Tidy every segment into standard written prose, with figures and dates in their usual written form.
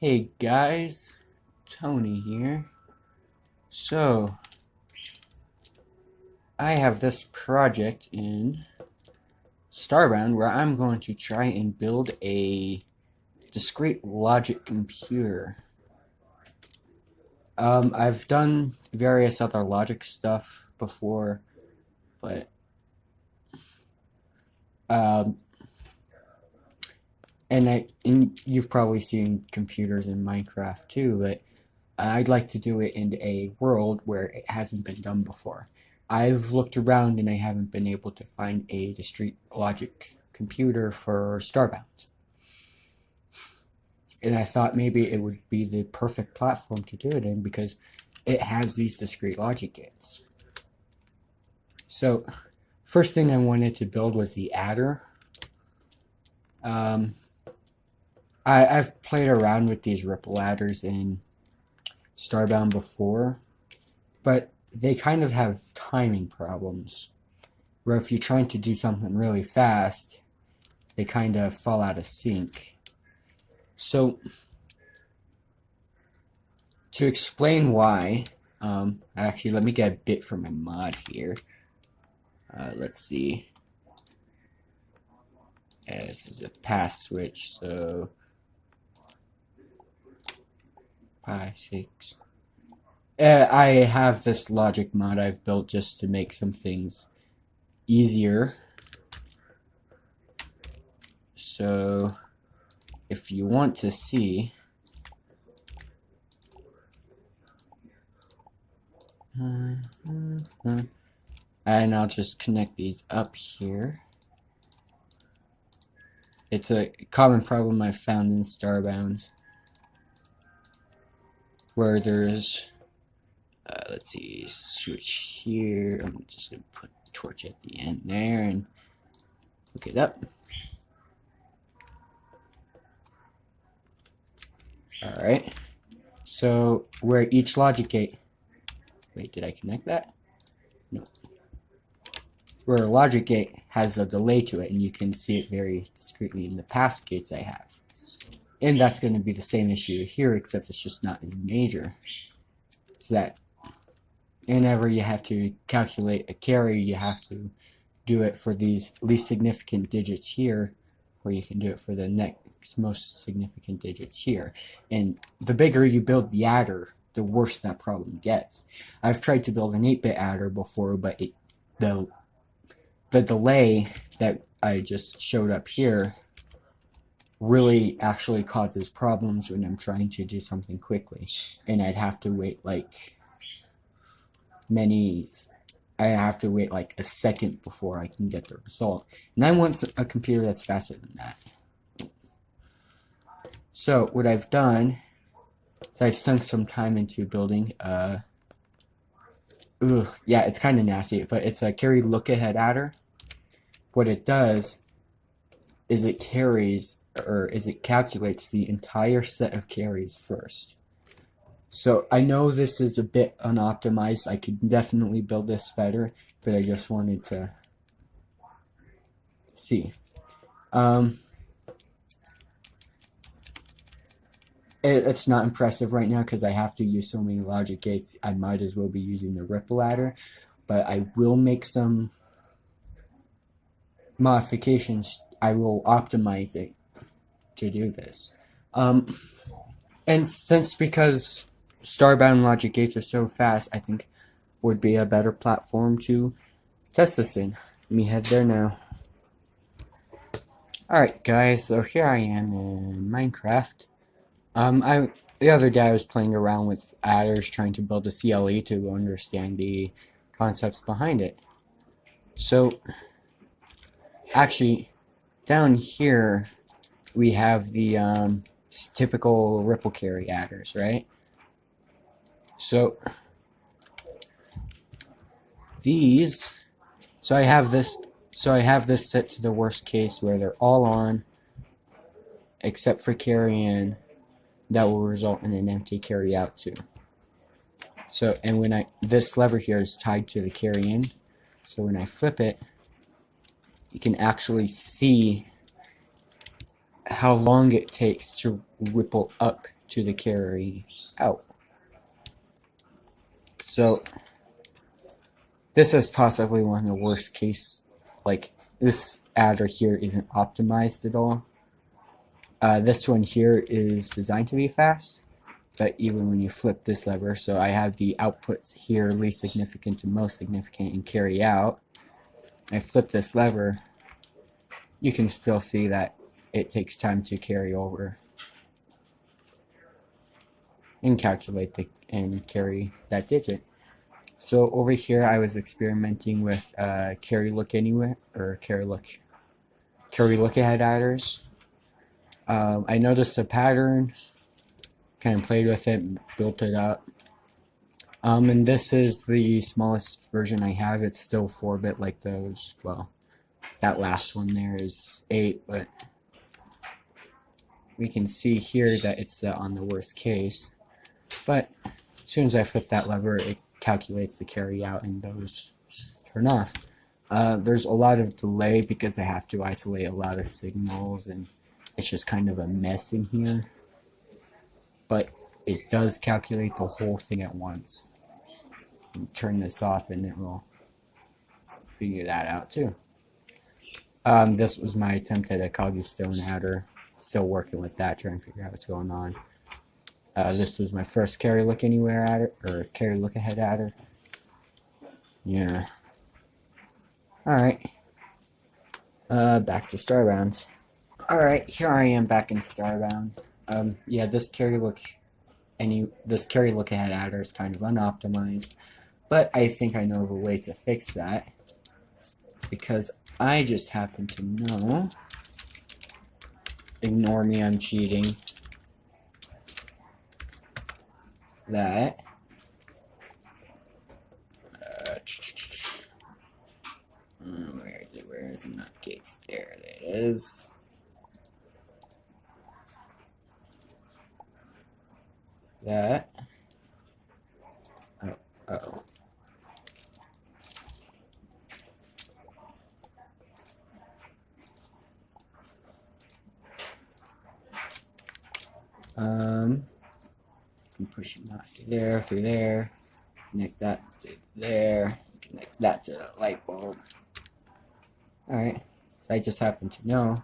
Hey guys, Tony here. So, I have this project in Starbound where I'm going to try and build a discrete logic computer. I've done various other logic stuff before, but and you've probably seen computers in Minecraft too, but I'd like to do it in a world where it hasn't been done before. I've looked around and I haven't been able to find a discrete logic computer for Starbound. And I thought maybe it would be the perfect platform to do it in because it has these discrete logic gates. So, first thing I wanted to build was the adder. I've played around with these ripple adders in Starbound before, but they kind of have timing problems, where if you're trying to do something really fast, they kind of fall out of sync. So, to explain why, actually let me get a bit from my mod here. Let's see. This is a pass switch, so 5, 6. I have this logic mod I've built just to make some things easier. So, if you want to see, and I'll just connect these up here. It's a common problem I've found in Starbound, where there's let's see, switch here. I'm just gonna put torch at the end there and hook it up. Alright, so where each logic gate, wait, did I connect that? No. Where a logic gate has a delay to it, and you can see it very discreetly in the past gates I have. And that's going to be the same issue here, except it's just not as major. Is that whenever you have to calculate a carry, you have to do it for these least significant digits here, or you can do it for the next most significant digits here. And the bigger you build the adder, the worse that problem gets. I've tried to build an 8-bit adder before, but the delay that I just showed up here really actually causes problems when I'm trying to do something quickly. And I'd have to wait like a second before I can get the result. And I want a computer that's faster than that. So what I've done is I've sunk some time into building yeah, it's kind of nasty, but it's a Carry Lookahead adder. What it does is it calculates the entire set of carries first. So I know this is a bit unoptimized. I could definitely build this better, but I just wanted to see. It's not impressive right now because I have to use so many logic gates. I might as well be using the ripple adder, but I will make some modifications. I will optimize it to do this. And because Starbound logic gates are so fast, I think would be a better platform to test this in. Let me head there now. Alright guys, so here I am in Minecraft. The other day I was playing around with adders trying to build a CLA to understand the concepts behind it. So, actually, down here we have the typical ripple carry adders, right? So, I have this set to the worst case where they're all on, except for carry in. That will result in an empty carry out too. So, and when this lever here is tied to the carry in, so when I flip it, you can actually see how long it takes to ripple up to the carry out. So this is possibly one of the worst case, like this adder here isn't optimized at all. This one here is designed to be fast, but even when you flip this lever, so I have the outputs here, least significant to most significant, and carry out. I flip this lever, you can still see that it takes time to carry over and calculate and carry that digit. So over here I was experimenting with carry look anywhere, or carry lookahead adders. I noticed a pattern, kind of played with it, built it up. And this is the smallest version I have. It's still 4-bit like those. Well, that last one there is 8, but we can see here that it's on the worst case. But as soon as I flip that lever, it calculates the carry out and those turn off. There's a lot of delay because I have to isolate a lot of signals, and it's just kind of a mess in here. But it does calculate the whole thing at once. And turn this off and it will figure that out too. This was my attempt at a Cogstone adder. Still working with that, trying to figure out what's going on. This was my first carry look anywhere adder, or carry look ahead adder. Yeah. Alright. Back to Starbound. Alright, here I am back in Starbound. Yeah, this carry lookahead adder is kind of unoptimized, but I think I know of a way to fix that, because I just happen to know, ignore me, I'm cheating, that where is the nut gates? There it is. That I'm pushing that through there, connect that to there, connect that to the light bulb. Alright, so I just happen to know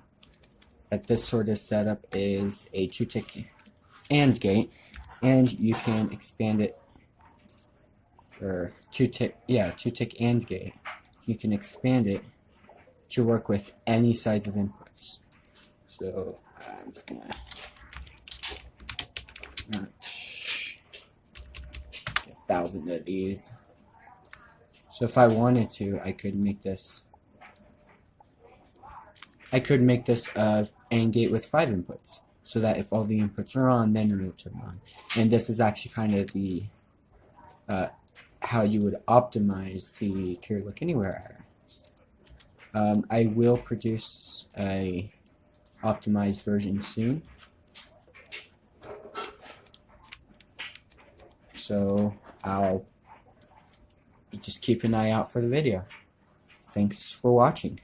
that this sort of setup is a 2-tick AND gate, and you can expand it, or 2-tick AND gate. You can expand it to work with any size of inputs. So I'm just gonna get 1,000 of these. So if I wanted to, I could make this a AND gate with 5 inputs, so that if all the inputs are on, then it will turn on. And this is actually kind of the how you would optimize the Carry Look Anywhere adder. I will produce a optimized version soon, so I'll just keep an eye out for the video. Thanks for watching.